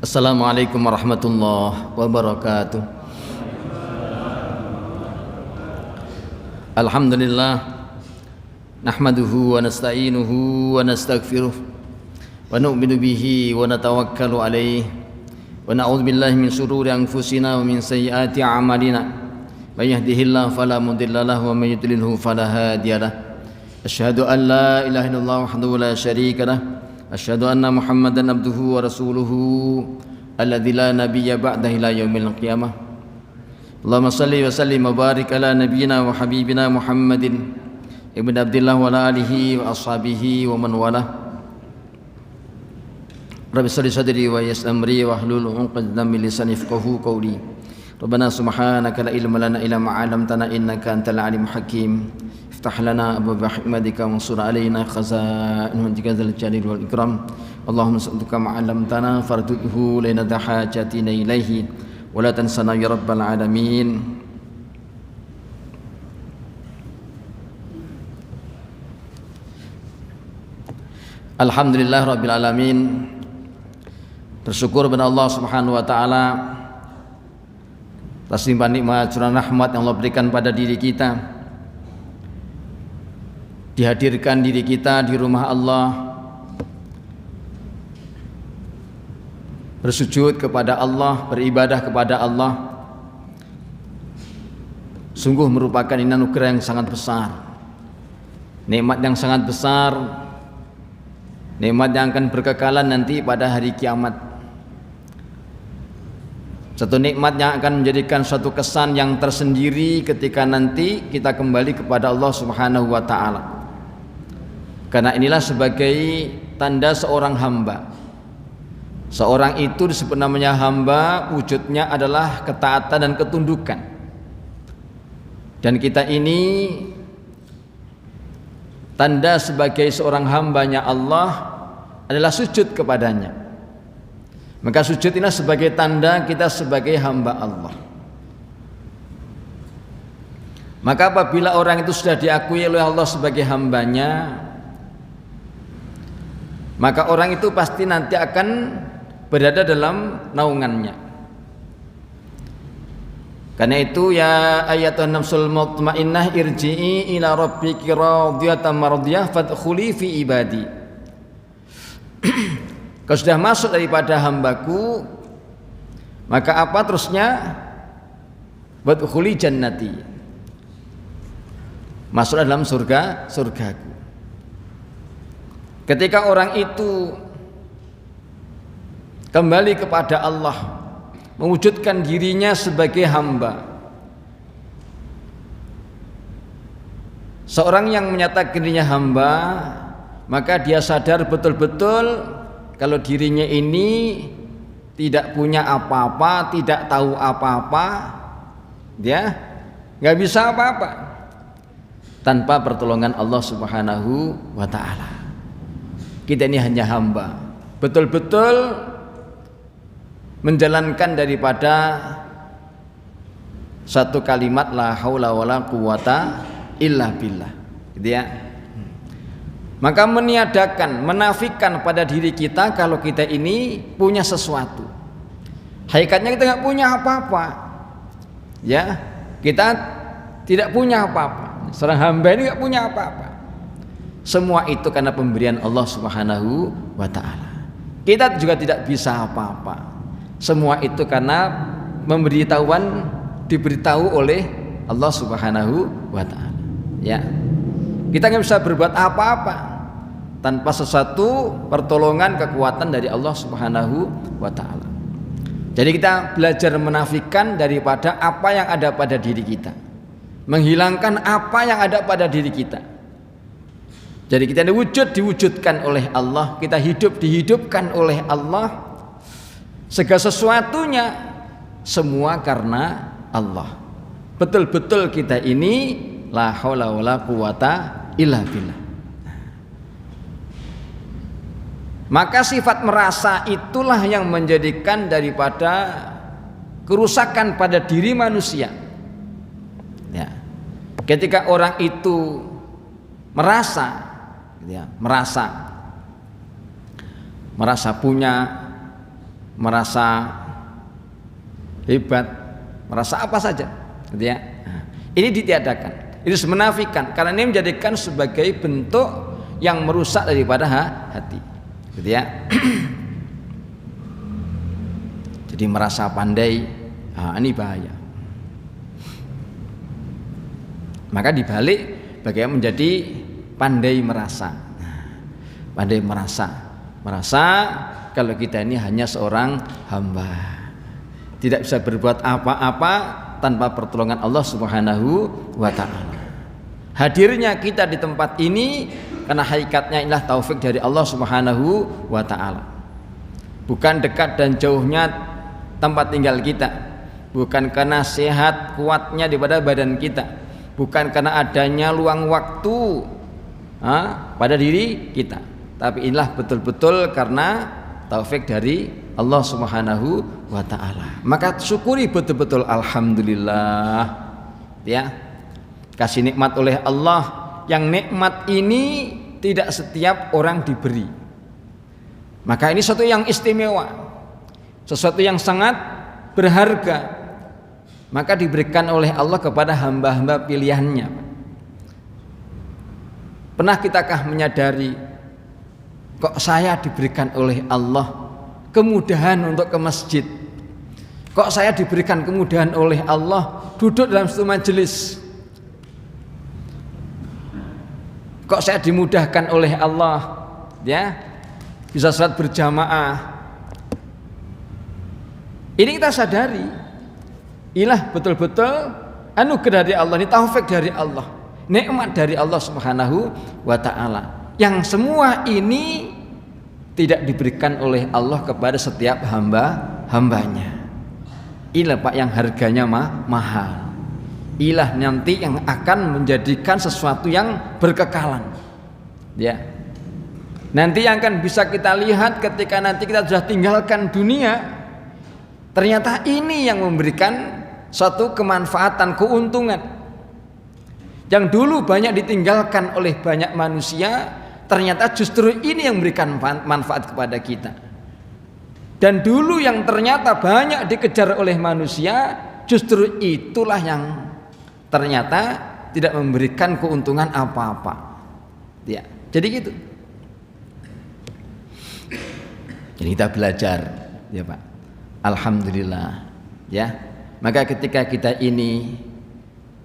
Assalamualaikum warahmatullahi wabarakatuh. Alhamdulillah nahmaduhu wa nasta'inuhu wa nastaghfiruh wa nu'minu bihi wa natawakkalu alaihi wa na'udzu billahi min shururi anfusina wa min sayyiati a'malina may yahdihillahu fala mudilla lahu wa may yudlilhu fala hadiyalah. Asyhadu an la ilaha illallah wahdahu la syarika lah. Asyhadu anna Muhammadan abduhu wa rasuluhu alladzi la nabiyya ba'dahu ila yaumil qiyamah. Allahumma shalli wa sallim wa barik ala nabiyyina wa habibina Muhammadin ibn Abdillah wa ala alihi wa ashabihi wa man walah. Rabbi shrah sadri wa yassir amri wa hlul 'uqdatam min lisani yafqahu qawli. Rabbana subhanaka la ilma lana illa ma 'allamtana innaka antal alimul hakim. Iftah lana abwaaba hikmatika wansur alaina khaza'in rahmatika dzal jalali wal ikram. Allahumma salluka ma 'allamtana farduhu lana hajatina ilaihi wa la tansana ya rabbal alamin. Alhamdulillah rabbil alamin. Bersyukur kepada Allah Subhanahu wa taala atas limpahan nikmat curah rahmat yang Allah berikan pada diri kita. Dihadirkan diri kita di rumah Allah, bersujud kepada Allah, beribadah kepada Allah, sungguh merupakan ini anugerah yang sangat besar, nikmat yang sangat besar, nikmat yang akan berkekalan nanti pada hari kiamat. Satu nikmat yang akan menjadikan suatu kesan yang tersendiri ketika nanti kita kembali kepada Allah Subhanahu wa taala. Karena inilah sebagai tanda seorang hamba. Seorang itu disebut namanya hamba, wujudnya adalah ketaatan dan ketundukan. Dan kita ini tanda sebagai seorang hambanya Allah adalah sujud kepadanya. Maka sujud ini sebagai tanda kita sebagai hamba Allah. Maka apabila orang itu sudah diakui oleh Allah sebagai hambanya, maka orang itu pasti nanti akan berada dalam naungannya. Karena itu ya ayatun nafsul mutmainnah irji'i ila rabbiki radiyatan mardiyah fadkhuli fi ibadi. Kau sudah masuk daripada hambaku, maka apa terusnya? Wadkhuli jannati. Masuklah dalam surgaku. Ketika orang itu kembali kepada Allah, mewujudkan dirinya sebagai hamba, seorang yang menyatakan dirinya hamba, maka dia sadar betul-betul kalau dirinya ini tidak punya apa-apa, tidak tahu apa-apa, dia nggak bisa apa-apa tanpa pertolongan Allah Subhanahu wa ta'ala. Kita ini hanya hamba, betul-betul menjalankan daripada satu kalimat la haula wala quwata illa billah, gitu ya. Maka meniadakan, menafikan pada diri kita kalau kita ini punya sesuatu. Hakikatnya kita nggak punya apa-apa, ya. Kita tidak punya apa-apa. Seorang hamba ini nggak punya apa-apa. Semua itu karena pemberian Allah Subhanahu wa ta'ala. Kita juga tidak bisa apa-apa. Semua itu karena diberitahu oleh Allah Subhanahu wa ta'ala. Ya. Kita nggak bisa berbuat apa-apa tanpa sesuatu pertolongan kekuatan dari Allah Subhanahu wa ta'ala. Jadi kita belajar menafikan daripada apa yang ada pada diri kita, menghilangkan apa yang ada pada diri kita. Jadi kita diwujudkan oleh Allah, kita dihidupkan oleh Allah. Segala sesuatunya semua karena Allah. Betul-betul kita ini la haula wala quwata illa billah. Maka sifat merasa itulah yang menjadikan daripada kerusakan pada diri manusia. Ya. Ketika orang itu merasa merasa punya, merasa hebat, merasa apa saja, gitu ya. Nah, ini ditiadakan, itu menafikan karena ini menjadikan sebagai bentuk yang merusak daripada hati, gitu ya. Jadi merasa pandai, ini bahaya. Maka dibalik bagaimana menjadi pandai merasa. Pandai merasa kalau kita ini hanya seorang hamba, tidak bisa berbuat apa-apa tanpa pertolongan Allah Subhanahu wa ta'ala. Hadirnya kita di tempat ini karena hakikatnya inilah taufik dari Allah Subhanahu wa ta'ala. Bukan dekat dan jauhnya tempat tinggal kita, bukan karena sehat kuatnya daripada badan kita, bukan karena adanya luang waktu pada diri kita, tapi inilah betul-betul karena taufik dari Allah Subhanahu wa ta'ala. Maka syukuri betul-betul, alhamdulillah, ya, kasih nikmat oleh Allah. Yang nikmat ini tidak setiap orang diberi, maka ini sesuatu yang istimewa, sesuatu yang sangat berharga, maka diberikan oleh Allah kepada hamba-hamba pilihannya. Pernah kitakah menyadari, kok saya diberikan oleh Allah kemudahan untuk ke masjid, kok saya diberikan kemudahan oleh Allah duduk dalam satu majelis, kok saya dimudahkan oleh Allah, ya, bisa salat berjamaah. Ini kita sadari, inilah betul-betul anugerah dari Allah, ini taufik dari Allah, nikmat dari Allah Subhanahu wa ta'ala, yang semua ini tidak diberikan oleh Allah kepada setiap hambanya. Inilah Pak yang harganya mahal. Inilah nanti yang akan menjadikan sesuatu yang berkekalan, ya. Nanti yang akan bisa kita lihat ketika nanti kita sudah tinggalkan dunia, ternyata ini yang memberikan suatu kemanfaatan, keuntungan. Yang dulu banyak ditinggalkan oleh banyak manusia, ternyata justru ini yang memberikan manfaat kepada kita. Dan dulu yang ternyata banyak dikejar oleh manusia, justru itulah yang ternyata tidak memberikan keuntungan apa-apa, ya. Jadi gitu. Jadi kita belajar, ya Pak. Alhamdulillah, ya. Maka ketika kita ini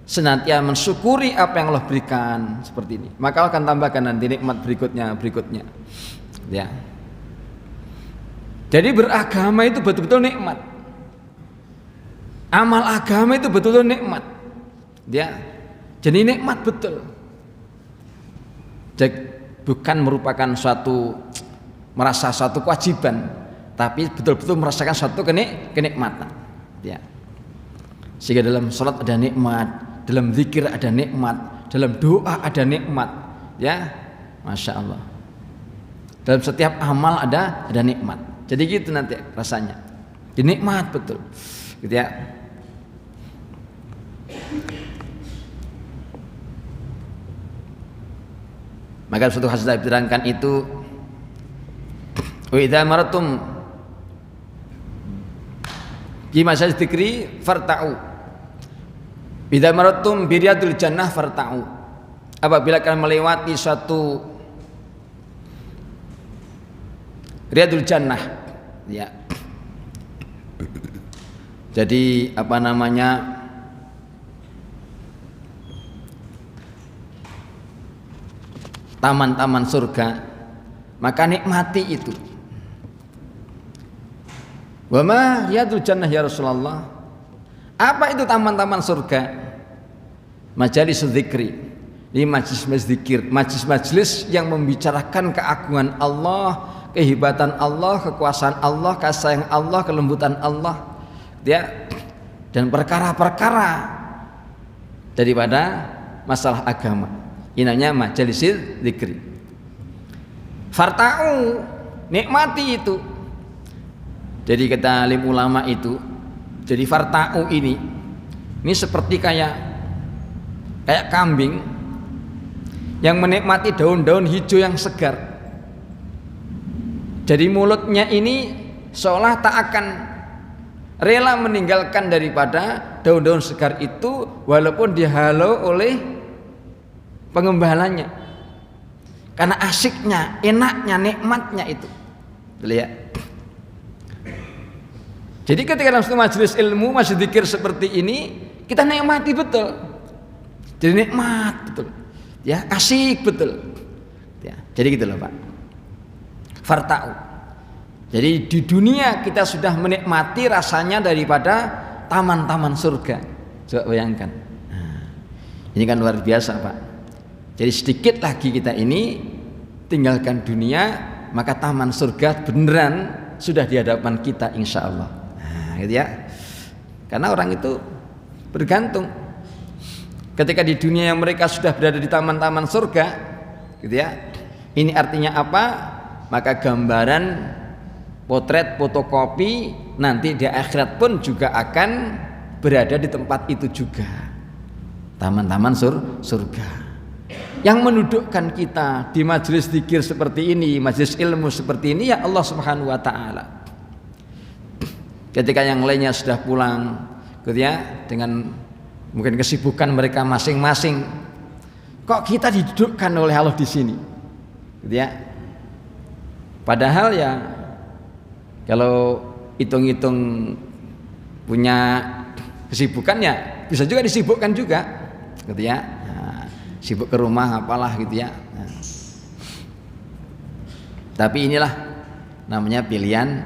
senantiasa mensyukuri apa yang Allah berikan seperti ini, maka Allah akan tambahkan nanti nikmat berikutnya, ya. Jadi beragama itu betul-betul nikmat. Amal agama itu betul-betul nikmat, ya. Jadi nikmat betul. Jadi bukan merupakan merasa suatu kewajiban, tapi betul-betul merasakan suatu kenikmatan, ya. Sehingga dalam salat ada nikmat, dalam zikir ada nikmat, dalam doa ada nikmat, ya, masya Allah. Dalam setiap amal ada nikmat. Jadi gitu nanti rasanya, dinikmat betul, gitu ya. Maka suatu hadis diterangkan itu, wa idza maratum bi masajid dzikri farta'u, idza maratum bi riyadil jannah farta'u. Apabila kalian melewati suatu riyadul jannah, ya. Jadi apa namanya, taman-taman surga, maka nikmati itu. Wa ma riyadul jannah ya Rasulullah? Apa itu taman-taman surga? Majalis dzikri. Ini majelis zikir, majelis yang membicarakan keagungan Allah, kehebatan Allah, kekuasaan Allah, kasih sayang Allah, kelembutan Allah, ya, dan perkara-perkara daripada masalah agama. Ini namanya majelis zikri. Farta'u, nikmati itu. Jadi kata alim ulama itu, jadi farta'u ini seperti kayak kambing yang menikmati daun-daun hijau yang segar. Jadi mulutnya ini seolah tak akan rela meninggalkan daripada daun-daun segar itu walaupun dihalau oleh pengembalanya, karena asiknya, enaknya, nikmatnya itu. Lihat. Jadi ketika dalam satu majelis ilmu, majelis zikir seperti ini, kita nikmati betul. Jadi nikmat betul. Ya, asik betul. Ya, jadi gitu loh, Pak. Farta'u. Jadi di dunia kita sudah menikmati rasanya daripada taman-taman surga. Coba bayangkan. Nah, ini kan luar biasa, Pak. Jadi sedikit lagi kita ini tinggalkan dunia, maka taman surga beneran sudah di hadapan kita insya Allah. Nah, gitu ya. Karena orang itu bergantung. Ketika di dunia yang mereka sudah berada di taman-taman surga, gitu ya. Ini artinya apa? Maka gambaran potret fotokopi nanti di akhirat pun juga akan berada di tempat itu juga. Taman-taman surga. Yang menudukkan kita di majelis zikir seperti ini, majelis ilmu seperti ini, ya Allah Subhanahu wa taala. Ketika yang lainnya sudah pulang, gitu ya, dengan mungkin kesibukan mereka masing-masing, kok kita didudukkan oleh Allah di sini, gitu ya. Padahal ya kalau hitung-hitung punya kesibukan ya bisa juga disibukkan juga, gitu ya. Nah, sibuk ke rumah apalah gitu ya. Nah, tapi inilah namanya pilihan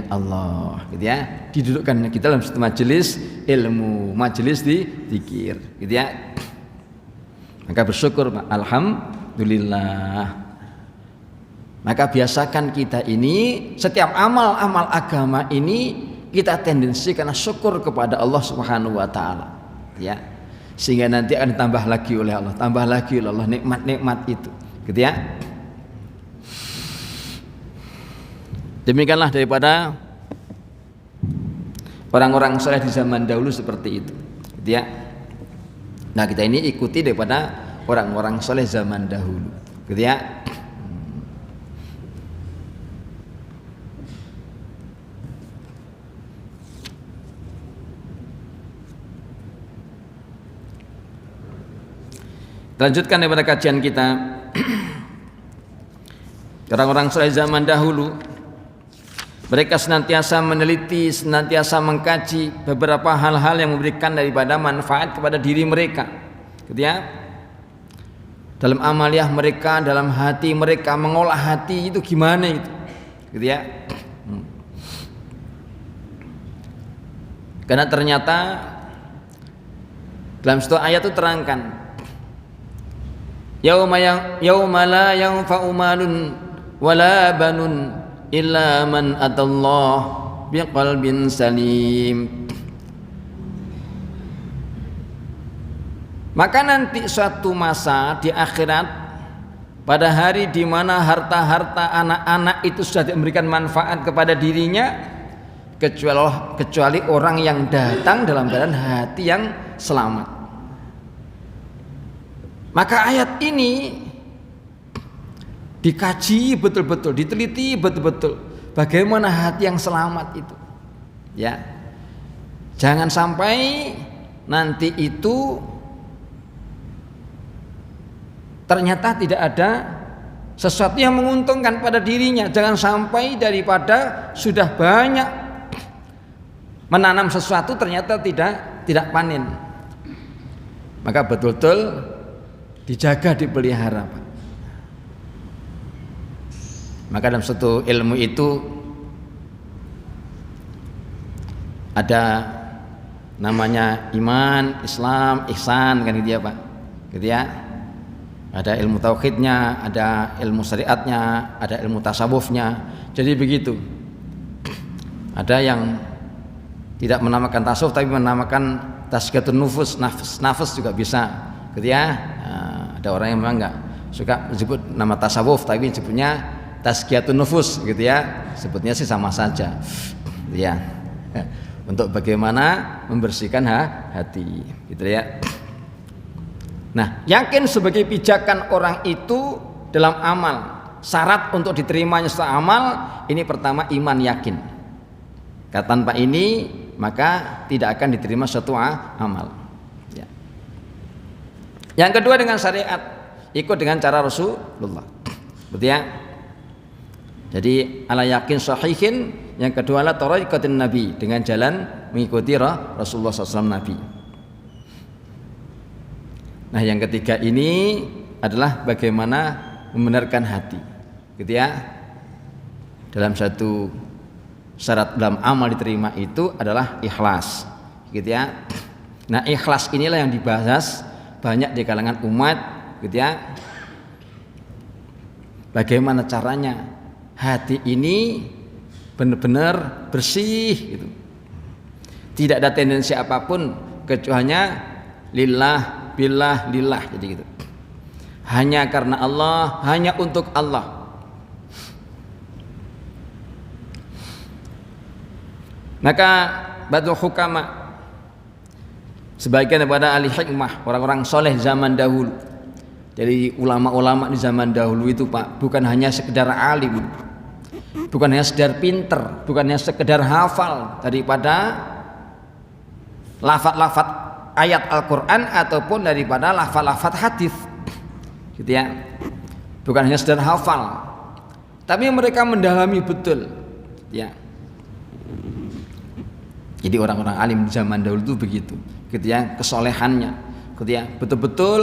Allah, gitu ya. Didudukkan kita dalam satu majelis ilmu, majelis di zikir, gitu ya. Maka bersyukur, alhamdulillah. Maka biasakan kita ini setiap amal-amal agama ini kita tendensi karena syukur kepada Allah Subhanahu wa taala, ya. Sehingga nanti akan ditambah lagi oleh Allah, tambah lagi oleh Allah nikmat-nikmat itu, gitu ya. Demikianlah daripada orang-orang soleh di zaman dahulu seperti itu, gitu ya. Nah, kita ini ikuti daripada orang-orang soleh zaman dahulu, gitu ya. Lanjutkan daripada kajian kita. Orang-orang soleh zaman dahulu, mereka senantiasa meneliti, senantiasa mengkaji beberapa hal-hal yang memberikan daripada manfaat kepada diri mereka, gitu ya. Dalam amaliyah mereka, dalam hati mereka, mengolah hati itu gimana gitu ya. Karena ternyata dalam satu ayat itu terangkan, yauma la yanfa'u malun wala banun illa man atallah biqalbin salim. Maka nanti suatu masa di akhirat, pada hari di mana harta-harta anak-anak itu sudah memberikan manfaat kepada dirinya, kecuali orang yang datang dalam keadaan hati yang selamat. Maka ayat ini dikaji betul-betul, diteliti betul-betul bagaimana hati yang selamat itu, ya. Jangan sampai nanti itu ternyata tidak ada sesuatu yang menguntungkan pada dirinya. Jangan sampai daripada sudah banyak menanam sesuatu ternyata tidak panen. Maka betul-betul dijaga, dipelihara. Maka dalam satu ilmu itu ada namanya iman, Islam, ihsan, kan gitu ya Pak, gitu ya. Ada ilmu tauhidnya, ada ilmu syariatnya, ada ilmu tasawufnya. Jadi begitu. Ada yang tidak menamakan tasawuf tapi menamakan tazkiyatun nufus, nafas juga bisa, gitu ya. Ada orang yang memang enggak suka disebut nama tasawuf tapi disebutnya tazkiyatun nufus, gitu ya. Sebutnya sih sama saja, gitu ya. Untuk bagaimana membersihkan hati, gitu ya. Nah, yakin sebagai pijakan orang itu dalam amal. Syarat untuk diterimanya setelah amal ini pertama iman, yakin. Tanpa ini maka tidak akan diterima suatu amal. Ya. Yang kedua dengan syariat, ikut dengan cara Rasulullah. Betul ya? Jadi ala yakin sahihin. Yang kedua adalah thariqatin Nabi, dengan jalan mengikuti Rasulullah SAW Nabi. Nah yang ketiga ini adalah bagaimana membenarkan hati, gitu ya. Dalam satu syarat dalam amal diterima itu adalah ikhlas, gitu ya. Nah ikhlas inilah yang dibahas banyak di kalangan umat, gitu ya. Bagaimana caranya hati ini benar-benar bersih, gitu. Tidak ada tendensi apapun kecuali lillah, billah, lillah, jadi gitu. Hanya karena Allah, hanya untuk Allah. Maka ba'dul hukama, sebagian daripada ahli hikmah, orang-orang soleh zaman dahulu. Jadi ulama-ulama di zaman dahulu itu Pak, bukan hanya sekedar alim, bukan hanya sekedar pinter, bukan hanya sekedar hafal daripada lafaz-lafaz ayat Al-Quran ataupun daripada lafaz-lafaz hadis, gitu ya. Bukan hanya sekedar hafal, tapi mereka mendalami betul, ya. Jadi orang-orang alim di zaman dahulu itu begitu, gitu ya, kesolehannya, gitu ya, betul-betul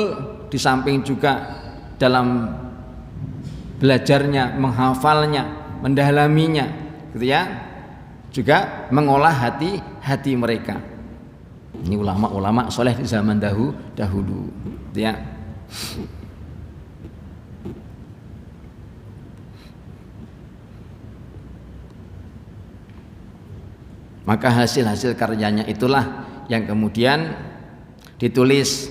di samping juga dalam belajarnya, menghafalnya, mendalaminya, gitu ya, juga mengolah hati mereka. Ini ulama-ulama soleh di zaman dahulu, gitu ya. Maka hasil-hasil karyanya itulah yang kemudian ditulis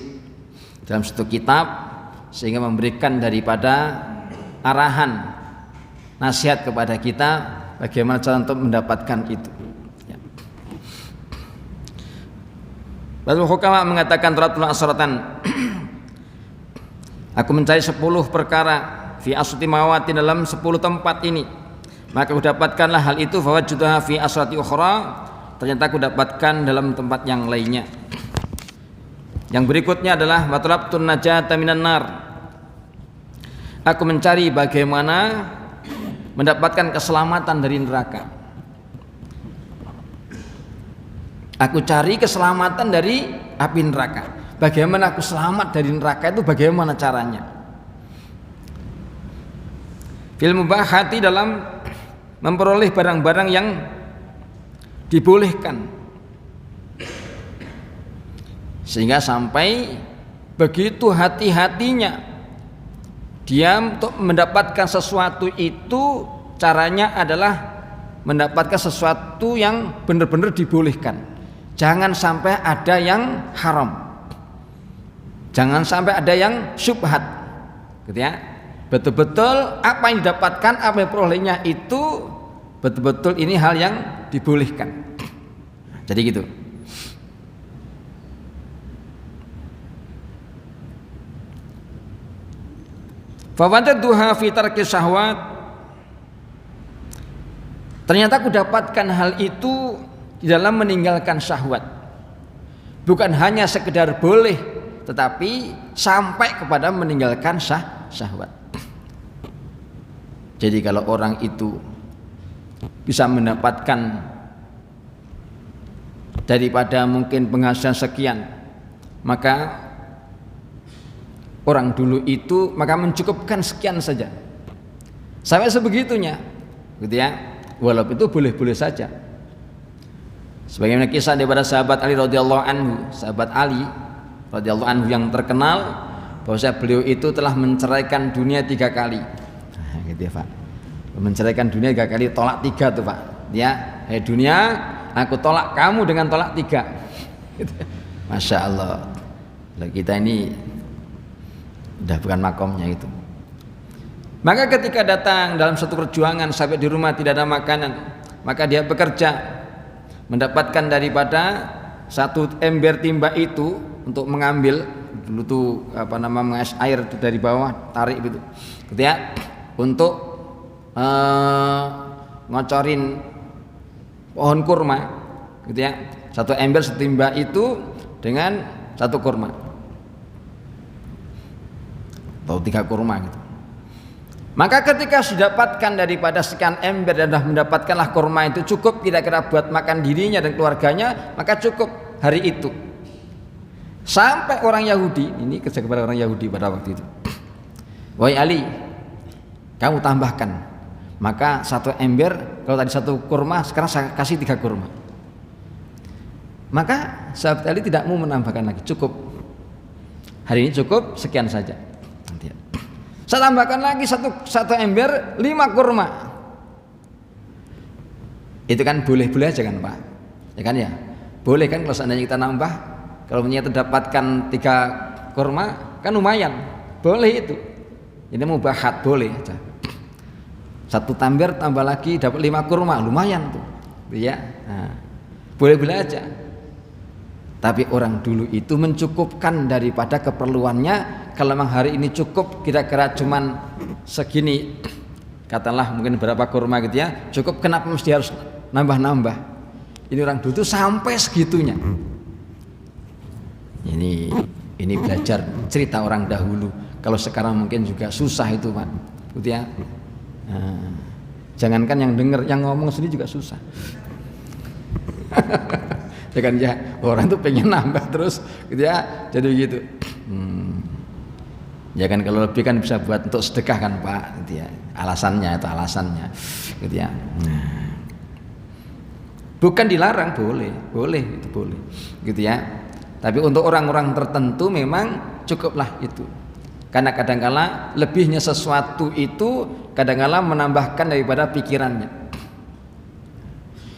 dalam satu kitab, sehingga memberikan daripada arahan, nasihat kepada kita bagaimana cara untuk mendapatkan itu. Ya. Lalu hukama mengatakan turatul asratan, aku mencari 10 perkara fi asrati mawatin, dalam 10 tempat ini, maka aku dapatkanlah hal itu, fawajjudaha fi asrati ukhra, ternyata aku dapatkan dalam tempat yang lainnya. Yang berikutnya adalah matlabtun najata minan nar, aku mencari bagaimana mendapatkan keselamatan dari neraka. Aku cari keselamatan dari api neraka. Bagaimana aku selamat dari neraka itu, bagaimana caranya? Fil mubahati, dalam memperoleh barang-barang yang dibolehkan, sehingga sampai begitu hati-hatinya dia untuk mendapatkan sesuatu itu, caranya adalah mendapatkan sesuatu yang benar-benar dibolehkan. Jangan sampai ada yang haram, jangan sampai ada yang syubhat, gitu ya. Betul-betul apa yang didapatkan, apa yang perolehnya itu betul-betul ini hal yang dibolehkan. Jadi gitu. Fawajadtuha fi tarki syahwat, ternyata aku dapatkan hal itu di dalam meninggalkan syahwat. Bukan hanya sekedar boleh, tetapi sampai kepada meninggalkan syahwat. Jadi kalau orang itu bisa mendapatkan daripada mungkin penghasilan sekian, maka orang dulu itu maka mencukupkan sekian saja, sampai sebegitunya, gitu ya. Walaupun itu boleh-boleh saja. Sebagaimana kisah daripada sahabat Ali radhiyallahu anhu, sahabat Ali radhiyallahu anhu yang terkenal bahwa beliau itu telah menceraikan dunia 3 kali. Nah, gitu ya Pak. Menceraikan dunia 3 kali, tolak 3 tuh Pak. Ya, hei dunia, aku tolak kamu dengan tolak 3. Gitu. Masya Allah. Kita ini udah bukan makomnya itu. Maka ketika datang dalam satu perjuangan sampai di rumah tidak ada makanan, maka dia bekerja mendapatkan daripada 1 ember timba itu untuk mengambil dulu tuh mengas air dari bawah, tarik gitu, gitu ya, untuk ngocorin pohon kurma gitu ya, 1 ember setimba itu dengan 1 kurma atau 3 kurma gitu. Maka ketika didapatkan daripada sekian ember dan sudah mendapatkanlah kurma itu cukup kira-kira buat makan dirinya dan keluarganya, maka cukup hari itu. Sampai orang Yahudi, ini kerja kepada orang Yahudi pada waktu itu, wahai Ali, kamu tambahkan. Maka 1 ember, kalau tadi 1 kurma, sekarang saya kasih 3 kurma. Maka sahabat Ali tidak mau menambahkan lagi, cukup. Hari ini cukup, sekian saja. Saya tambahkan lagi 1 ember 5 kurma. Itu kan boleh-boleh aja kan Pak? Ya kan ya? Boleh kan kalau seandainya kita nambah, kalau ternyata dapatkan 3 kurma kan lumayan. Boleh itu. Ini mubahat, boleh aja. 1 ember tambah lagi dapat 5 kurma, lumayan tuh. Ya. Nah, boleh-boleh aja. Tapi orang dulu itu mencukupkan daripada keperluannya. Kalau memang hari ini cukup kira-kira cuman segini, katakanlah mungkin berapa kurma gitu ya, cukup, kenapa mesti harus nambah-nambah? Ini orang dulu itu sampai segitunya. Ini belajar cerita orang dahulu. Kalau sekarang mungkin juga susah itu Pak, gitu ya. Nah, jangankan yang dengar, yang ngomong sendiri juga susah. Ya kan ya, orang tuh pengen nambah terus gitu ya, jadi gitu. Ya kan kalau lebih kan bisa buat untuk sedekah kan Pak, gitu ya. Alasannya gitu ya. Nah, bukan dilarang, boleh itu boleh, gitu ya. Tapi untuk orang-orang tertentu memang cukuplah itu. Karena kadangkala lebihnya sesuatu itu kadangkala menambahkan daripada pikirannya.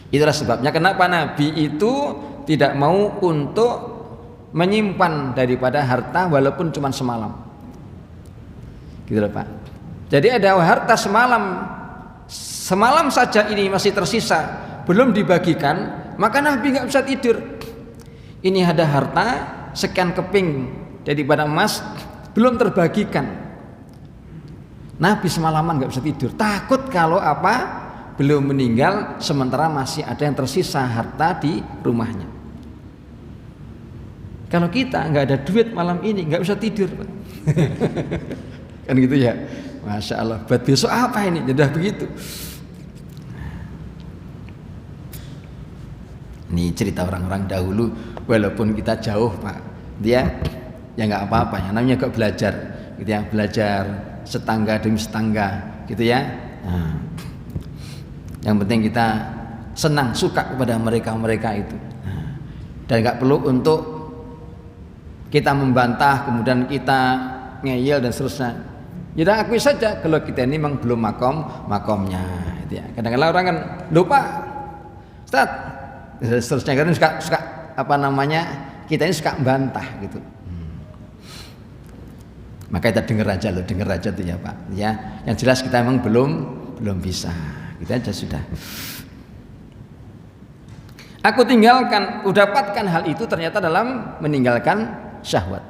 Itulah sebabnya kenapa Nabi itu tidak mau untuk menyimpan daripada harta walaupun cuma semalam. Gitu loh Pak. Jadi ada harta semalam saja ini masih tersisa, belum dibagikan, maka Nabi nggak bisa tidur. Ini ada harta sekian keping daripada emas belum terbagikan. Nabi semalaman nggak bisa tidur, takut kalau apa? Belum meninggal sementara masih ada yang tersisa harta di rumahnya. Kalau kita nggak ada duit malam ini nggak bisa tidur Pak. Kan gitu ya. Masya Allah, buat besok apa ini? Sudah begitu. Ini cerita orang-orang dahulu, walaupun kita jauh Pak, dia ya nggak apa-apa, yang namanya kok belajar gitu ya, belajar setangga demi setangga gitu ya. Nah, yang penting kita senang, suka kepada mereka itu. Nah, dan nggak perlu untuk kita membantah, kemudian kita ngeyel dan seterusnya. Ya akui saja kalau kita ini memang belum makomnya. Gitu ya. Kadang-kadang orang kan lupa, Ustaz, seterusnya kan suka apa namanya, kita ini suka membantah gitu. Maka kita dengar aja tuh ya Pak. Ya, yang jelas kita memang belum bisa. Kita aja sudah. Aku tinggalkan, dapatkan hal itu ternyata dalam meninggalkan syahwat.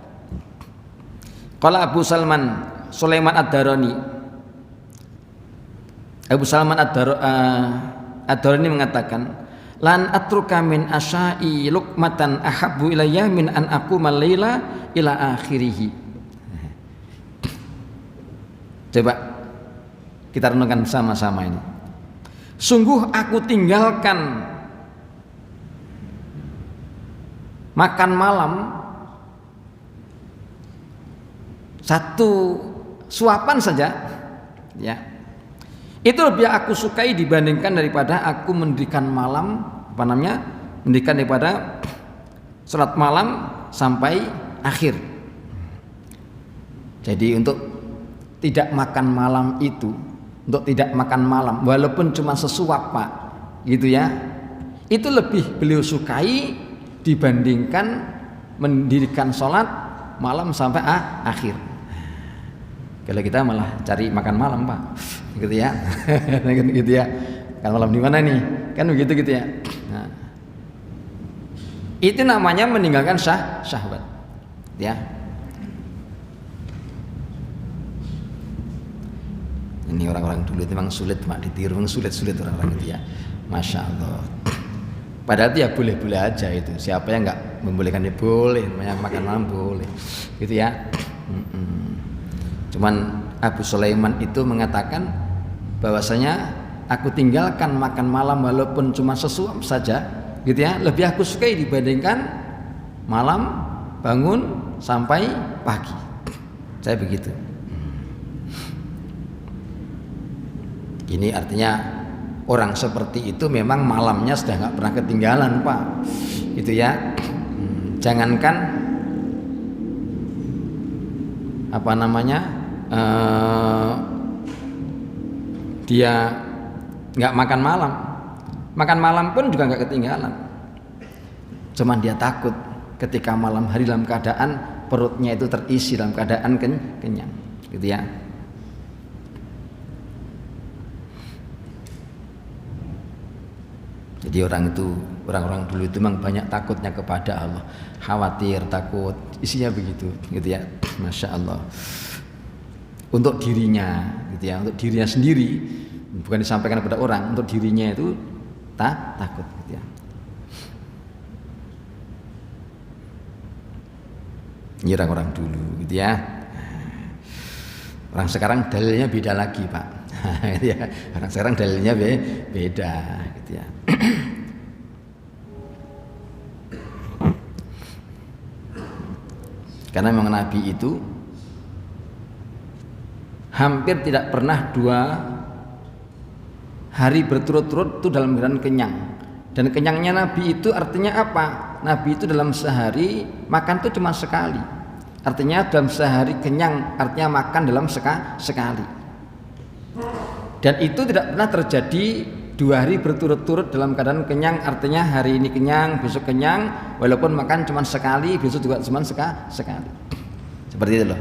Qala Abu Salman Sulaiman Ad-Darani. Abu Salman Ad-Darani mengatakan, lan atruka min asya'i luqmatan ahabbu ilayya min an aquma laila ila akhirih. Coba kita renungkan sama-sama ini. Sungguh aku tinggalkan makan malam satu suapan saja ya, itu lebih aku sukai dibandingkan daripada aku mendirikan malam mendirikan daripada salat malam sampai akhir. Jadi untuk tidak makan malam walaupun cuma sesuap Pak gitu ya, itu lebih beliau sukai dibandingkan mendirikan sholat malam sampai akhir. Kalau kita malah cari makan malam Pak gitu ya. Gitu ya, kan malam di mana nih, kan begitu gitu ya. Nah, itu namanya meninggalkan syahwat ya. Ini orang-orang dulu itu memang sulit Pak ditiru, memang sulit orang-orang itu ya. Masya Allah. Padahal itu ya boleh-boleh aja itu. Siapa yang nggak membolehkan ya boleh, makan malam boleh, gitu ya. Cuman Abu Sulaiman itu mengatakan bahwasanya aku tinggalkan makan malam walaupun cuma sesuap saja, gitu ya. Lebih aku sukai dibandingkan malam bangun sampai pagi. Saya begitu. Ini artinya orang seperti itu memang malamnya sudah nggak pernah ketinggalan, Pak. Gitu ya. Jangankan apa namanya dia nggak makan malam pun juga nggak ketinggalan. Cuman dia takut ketika malam hari dalam keadaan perutnya itu terisi dalam keadaan kenyang, gitu ya. Jadi orang-orang dulu itu memang banyak takutnya kepada Allah, khawatir, takut, isinya begitu, gitu ya. Masya Allah. Untuk dirinya, gitu ya, untuk dirinya sendiri, bukan disampaikan kepada orang, untuk dirinya itu takut, gitu ya. Ini orang-orang dulu, gitu ya. Orang sekarang dalilnya beda lagi, Pak. Ya, orang sekarang dalilnya beda, gitu ya. Karena memang Nabi itu hampir tidak pernah 2 hari berturut-turut itu dalam keadaan kenyang. Dan kenyangnya Nabi itu artinya apa? Nabi itu dalam sehari makan itu cuma sekali. Artinya dalam sehari kenyang, artinya makan dalam sekali. Dan itu tidak pernah terjadi 2 hari berturut-turut dalam keadaan kenyang, artinya hari ini kenyang, besok kenyang, walaupun makan cuma sekali, besok juga cuma sekali. Seperti itu loh.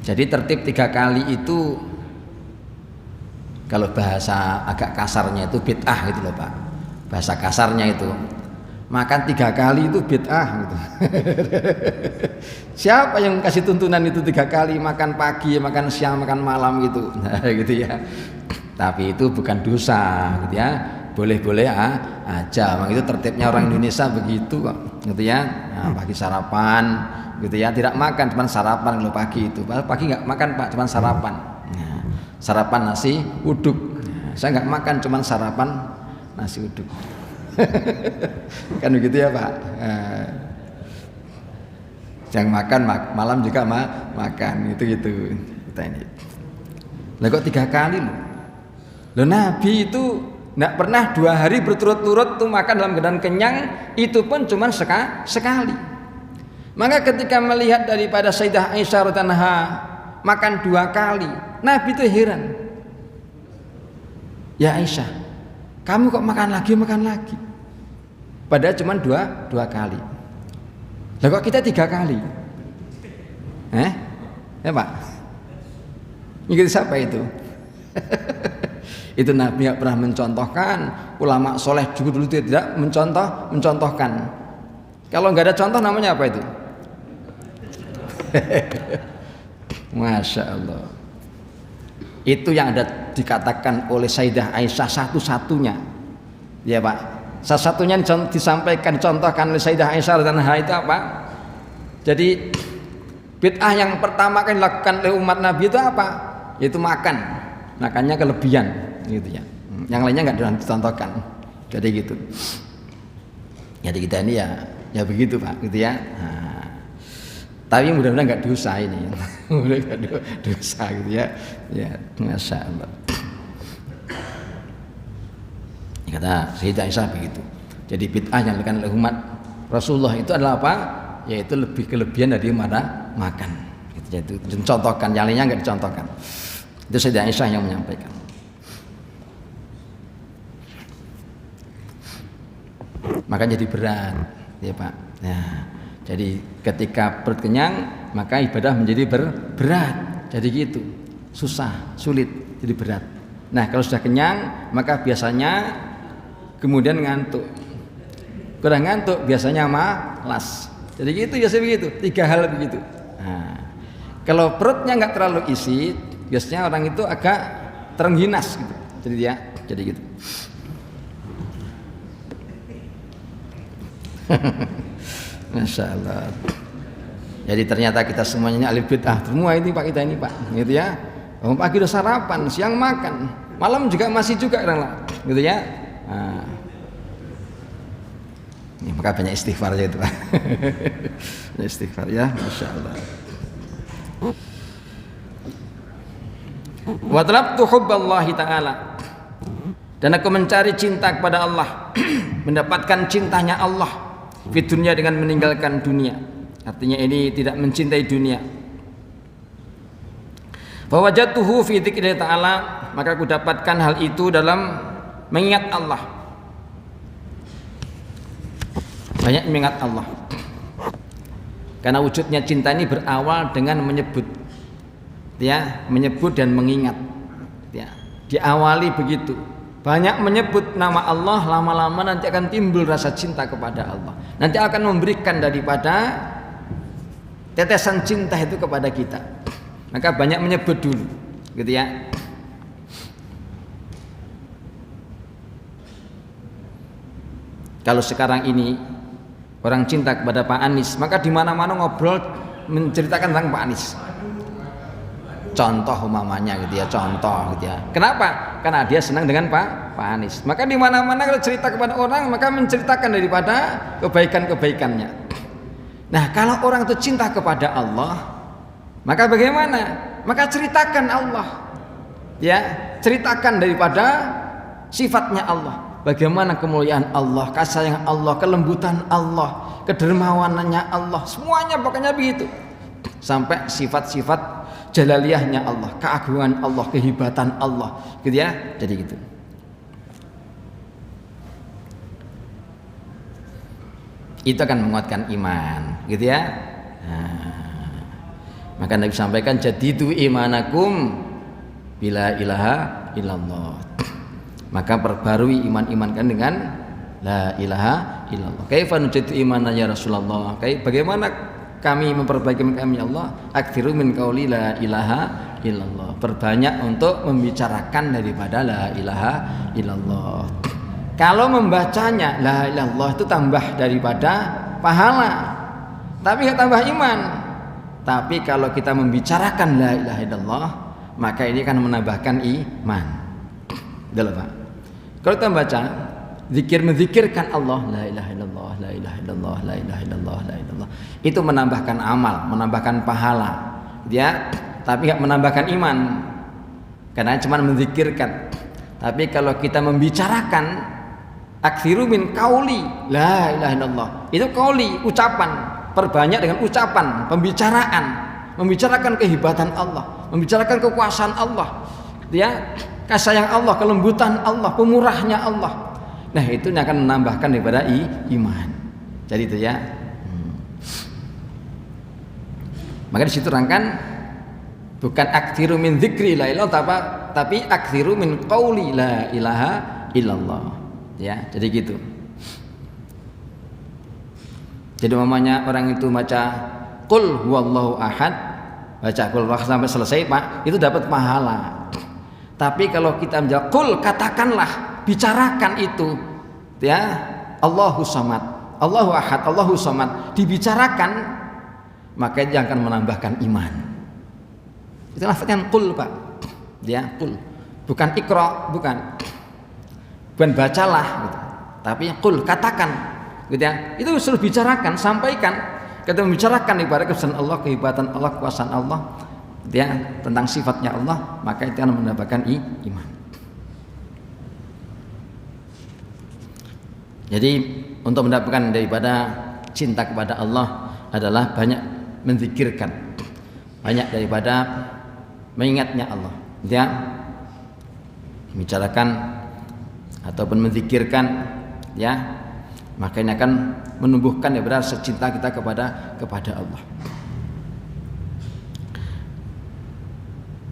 Jadi tertib 3 kali itu kalau bahasa agak kasarnya itu bid'ah gitu loh, Pak. Bahasa kasarnya itu makan 3 kali itu bid'ah gitu. Siapa yang kasih tuntunan itu 3 kali, makan pagi, makan siang, makan malam gitu. Nah, gitu ya. Tapi itu bukan dosa, gitu ya. Boleh-boleh aja. Memang itu tertibnya orang Indonesia begitu kok, gitu ya. Nah, pagi sarapan, gitu ya. Tidak makan, cuma sarapan kalau pagi itu. Pagi nggak makan, Pak, cuma sarapan. Nah, sarapan nasi uduk. Nah, saya nggak makan, cuma sarapan nasi uduk. Kan begitu ya, Pak. Yang makan malam juga makan gitu kita ini. Lah kok 3 kali loh. Loh Nabi itu enggak pernah 2 hari berturut-turut tuh makan dalam keadaan kenyang, itu pun cuma sekali. Maka ketika melihat daripada Sayyidah Aisyah radhiyallahu anha makan 2 kali, Nabi itu heran. Ya Aisyah, kamu kok makan lagi? Padahal cuma dua kali. Lah kok kita 3 kali? Ya Pak? Ini siapa itu? Itu Nabi nggak pernah mencontohkan. Ulama soleh juga dulu tidak mencontohkan. Kalau nggak ada contoh namanya apa itu? Masya Allah. Itu yang ada dikatakan oleh Sayyidah Aisyah satu-satunya, ya Pak. Satu-satunya disampaikan, dicontohkan oleh Sayyidah Aisyah radhiyallahu anha itu apa? Jadi bid'ah yang pertama kan dilakukan oleh umat Nabi itu apa? Yaitu makannya kelebihan, gitu ya. Yang lainnya nggak dicontohkan. Jadi gitu. Jadi kita ini ya begitu Pak, gitu ya. Nah, tapi mudah-mudahan nggak dosa ini, mudah-mudahan nggak dosa gitu ya. Ya, Masya Allah. Kata Sayyidah Aisyah begitu. Jadi bid'ah yang dilakukan oleh umat Rasulullah itu adalah apa? Yaitu lebih kelebihan dari mana makan. Itu dicontohkan, yang lainnya nggak dicontohkan. Itu Sayyidah Aisyah yang menyampaikan. Maka jadi berat, ya Pak. Nah, jadi ketika perut kenyang, maka ibadah menjadi berat. Jadi gitu, susah, sulit, jadi berat. Nah, kalau sudah kenyang, maka biasanya kemudian ngantuk. Kurang ngantuk biasanya malas. Jadi gitu biasa begitu, 3 hal begitu. Nah, kalau perutnya nggak terlalu isi, biasanya orang itu agak terengginas gitu. Jadi gitu. Masya Allah. Jadi ternyata kita semuanya ini ahli bid'ah semua ini Pak, kita ini Pak, gitu ya. Pagi udah sarapan, siang makan, malam juga masih juga gitu ya. Nah, ini maka banyak istighfar aja itu Pak. Istighfar ya, Masya Allah. Wa talabtu hubballahi ta'ala, dan aku mencari cinta kepada Allah, mendapatkan cintanya Allah di dunia dengan meninggalkan dunia. Artinya ini tidak mencintai dunia. Fa wajadtuhu fi dzikri ta'ala, maka aku dapatkan hal itu dalam mengingat Allah. Banyak mengingat Allah. Karena wujudnya cinta ini berawal dengan menyebut, ya, menyebut dan mengingat, ya. Diawali begitu. Banyak menyebut nama Allah, lama-lama nanti akan timbul rasa cinta kepada Allah. Nanti akan memberikan daripada tetesan cinta itu kepada kita. Maka banyak menyebut dulu, gitu ya. Kalau sekarang ini orang cinta kepada Pak Anies, maka di mana-mana ngobrol menceritakan tentang Pak Anies. Contoh umpamanya gitu ya, contoh gitu ya. Kenapa? Karena dia senang dengan Pak Anies. Maka di mana-mana kalau cerita kepada orang, maka menceritakan daripada kebaikan-kebaikannya. Nah, kalau orang itu cinta kepada Allah, maka bagaimana? Maka ceritakan Allah. Ya, ceritakan daripada sifatnya Allah. Bagaimana kemuliaan Allah, kasih sayang Allah, kelembutan Allah, kedermawanannya Allah, semuanya pokoknya begitu. Sampai sifat-sifat jalaliyahnya Allah, keagungan Allah, kehebatan Allah, gitu ya. Jadi gitu. Itu akan menguatkan iman, gitu ya. Nah, maka Nabi sampaikan, jadidu imanakum bila ilaha illallah. Maka perbarui iman-iman kan dengan la ilaha illallah. Kaifa nujaddidu imanana ya Rasulullah? Bagaimana kami memperbaiki kami ya Allah? Aktsiru min qauli la ilaha illallah. Perbanyak untuk membicarakan daripada la ilaha illallah. Kalau membacanya la ilaha illallah itu tambah daripada pahala, tapi nggak tambah iman. Tapi kalau kita membicarakan la ilaha illallah, maka ini akan menambahkan iman. Betul Pak? Kalau kita baca zikir, menzikirkan Allah, la ilaha illallah, la ilaha illallah, la ilaha illallah, la ilaha illallah, itu menambahkan amal, menambahkan pahala, ya, tapi nggak menambahkan iman, karena cuma menzikirkan. Tapi kalau kita membicarakan, aktsiru min qauli la ilaha illallah, itu qauli, ucapan, perbanyak dengan ucapan, pembicaraan, membicarakan kehebatan Allah, membicarakan kekuasaan Allah, ya, kasih sayang Allah, kelembutan Allah, pemurahnya Allah. Nah, itu akan menambahkan daripada iman. Jadi itu ya. Maka di situ rangkan bukan aktsiru min dzikri la ilaha illallah, tapi aktsiru min qauli la ilaha illallah. Ya, jadi gitu. Jadi mamanya orang itu baca qul huwallahu ahad, baca qul sampai selesai Pak, itu dapat pahala. Tapi kalau kita menjawab qul, katakanlah, bicarakan itu, ya, Allahu samad, Allahu ahad, Allahu samad, dibicarakan, maka itu akan menambahkan iman. Itu lafaznya qul Pak, ya, qul, bukan ikra, bukan bacalah gitu. Tapi qul, katakan, gitu ya. Itu suruh bicarakan, sampaikan. Kita membicarakan ibarat kebesaran Allah, kehebatan Allah, kekuasaan Allah, ya, tentang sifatnya Allah, maka itu akan mendapatkan iman. Jadi untuk mendapatkan daripada cinta kepada Allah adalah banyak menzikirkan, banyak daripada mengingatnya Allah, ya, membicarakan ataupun menzikirkan, ya, maka ini akan menumbuhkan daripada rasa cinta kita kepada Allah.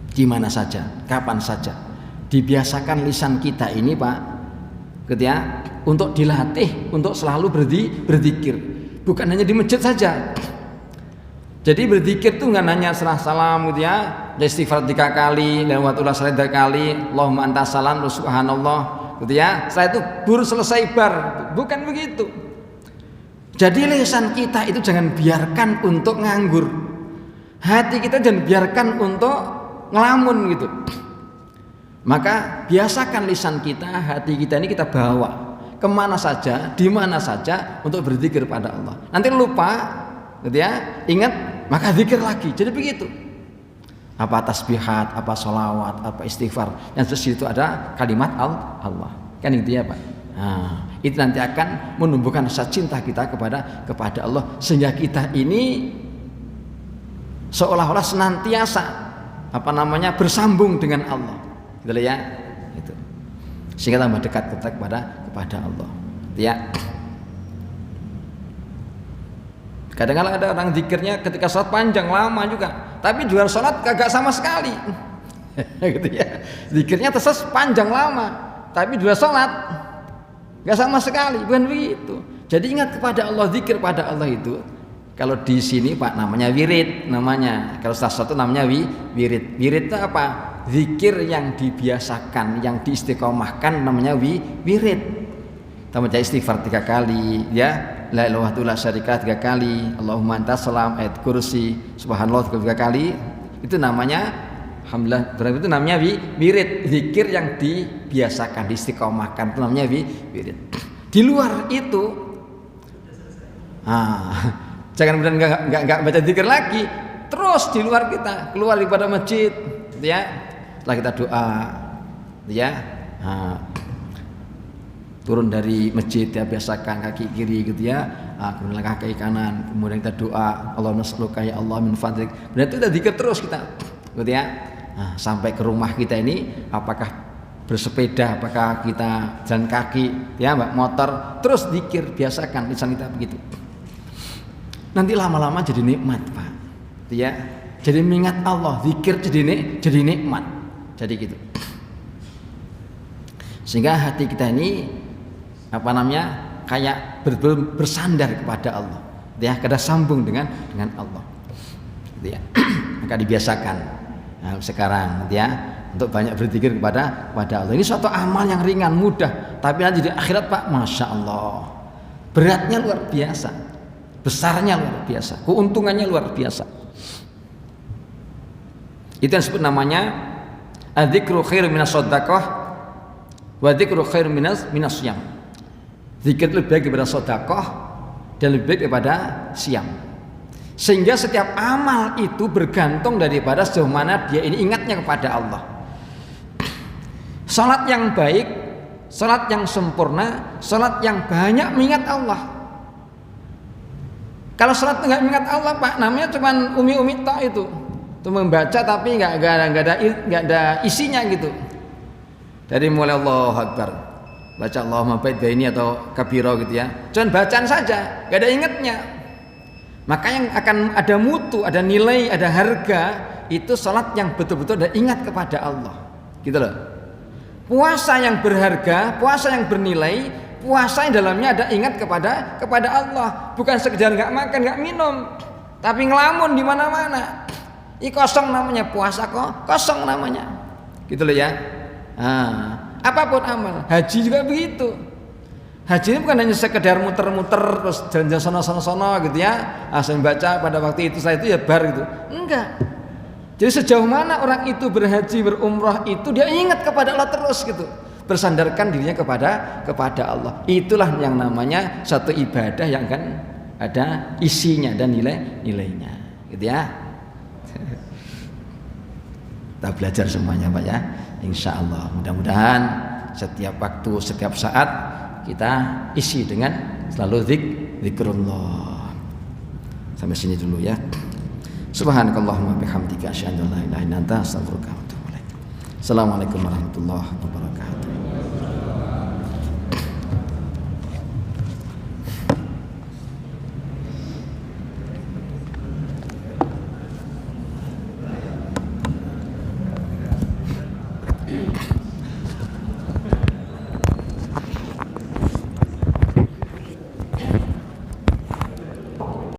Di mana saja, kapan saja, dibiasakan lisan kita ini Pak, gitu ya, untuk dilatih untuk selalu berzikir, bukan hanya di masjid saja. Jadi berzikir itu nggak hanya setelah salam gitu ya, istighfar 3 kali, dan waktu salat 3 kali, Allahumma antas salam, subhanallah gitu ya. Setelah itu baru selesai bar, bukan begitu. Jadi lisan kita itu jangan biarkan untuk nganggur, hati kita jangan biarkan untuk ngelamun gitu. Maka biasakan lisan kita, hati kita ini kita bawa kemana saja, di mana saja untuk berzikir pada Allah. Nanti lupa gitu ya, ingat maka zikir lagi. Jadi begitu. Apa tasbihat, apa sholawat, apa istighfar, yang sesuai itu ada kalimat Allah. Kan itu ya Pak. Nah, itu nanti akan menumbuhkan rasa cinta kita kepada Allah, sehingga kita ini seolah-olah senantiasa bersambung dengan Allah. Gitu ya. Itu. Sehingga tambah dekat kita kepada Allah. Gitu ya. Kadang-kadang ada orang zikirnya ketika sholat panjang lama juga, tapi di luar sholat kagak sama sekali. Gitu ya. Zikirnya terus panjang lama, tapi di luar sholat gak sama sekali, bukan begitu. Jadi ingat kepada Allah, zikir pada Allah itu. Kalau di sini Pak namanya wirid, namanya. Kalau sesuatu namanya wirid. Wirid itu apa? Zikir yang dibiasakan, yang diistiqomahkan namanya wirid. Kita baca istighfar 3 kali, ya. La ilaha illallah syarika 3 kali, Allahumma antas salam, ayat kursi, subhanallah 3 kali. Itu namanya alhamdulillah, berarti itu namanya wirid, zikir yang dibiasakan, diistiqomahkan, itu namanya wirid. Di luar itu jangan kemudian enggak baca zikir lagi, terus di luar kita, keluar daripada masjid gitu ya. Setelah kita doa gitu ya. Turun dari masjid ya, biasakan kaki kiri gitu ya, kemudian kaki kanan, kemudian kita doa, Allahumma nas'aluka ya Allah min fadlik. Berarti udah zikir terus kita gitu ya. Sampai ke rumah kita ini, apakah bersepeda, apakah kita jalan kaki ya, motor, terus zikir, biasakan lisan kita begitu. Nanti lama-lama jadi nikmat Pak gitu ya. Jadi mengingat Allah, zikir jadi nikmat. Jadi gitu. Sehingga hati kita ini kayak bersandar kepada Allah, ya, kada sambung dengan Allah, gitu ya. Maka dibiasakan sekarang, ya, untuk banyak berzikir kepada Allah. Ini suatu amal yang ringan, mudah, tapi nanti di akhirat Pak, masya Allah, beratnya luar biasa, besarnya luar biasa, keuntungannya luar biasa. Itu yang disebut namanya adzikru khairu minas shadaqah wa dzikru khairu minas syiyam. Zikir lebih baik daripada sedekah dan lebih baik daripada siam. Sehingga setiap amal itu bergantung daripada sejauh mana dia ini ingatnya kepada Allah. Salat yang baik, salat yang sempurna, salat yang banyak mengingat Allah. Kalau salat enggak mengingat Allah Pak, namanya cuma umi-umi tok itu. Itu membaca tapi enggak ada isinya gitu. Dari mulai Allahu Akbar, baca Allahumma ba'id baini atau kabiro gitu ya, cuman bacaan saja, gak ada ingatnya. Maka yang akan ada mutu, ada nilai, ada harga, itu salat yang betul-betul ada ingat kepada Allah, gitu loh. Puasa yang berharga, puasa yang bernilai, puasa yang dalamnya ada ingat kepada Allah, bukan sekedar nggak makan, nggak minum, tapi ngelamun di mana-mana. Ini kosong namanya puasa, kosong namanya, gitu loh ya. Apapun amal, haji juga begitu. Haji ini bukan hanya sekedar muter-muter terus jalan-jalan sono-sono gitu ya, asal baca pada waktu itu saya itu ya bar gitu. Enggak. Jadi sejauh mana orang itu berhaji, berumrah itu dia ingat kepada Allah terus gitu, bersandarkan dirinya kepada Allah. Itulah yang namanya satu ibadah yang kan ada isinya dan nilainya, gitu ya. Kita belajar semuanya Pak ya. Insya Allah, mudah-mudahan setiap waktu, setiap saat kita isi dengan selalu zikrullah. Sampai sini dulu ya. Subhanakallahumma bihamdika asyhadu an la ilaha illa anta astaghfiruka wa atubu ilaik. Assalamualaikum warahmatullahi wabarakatuh.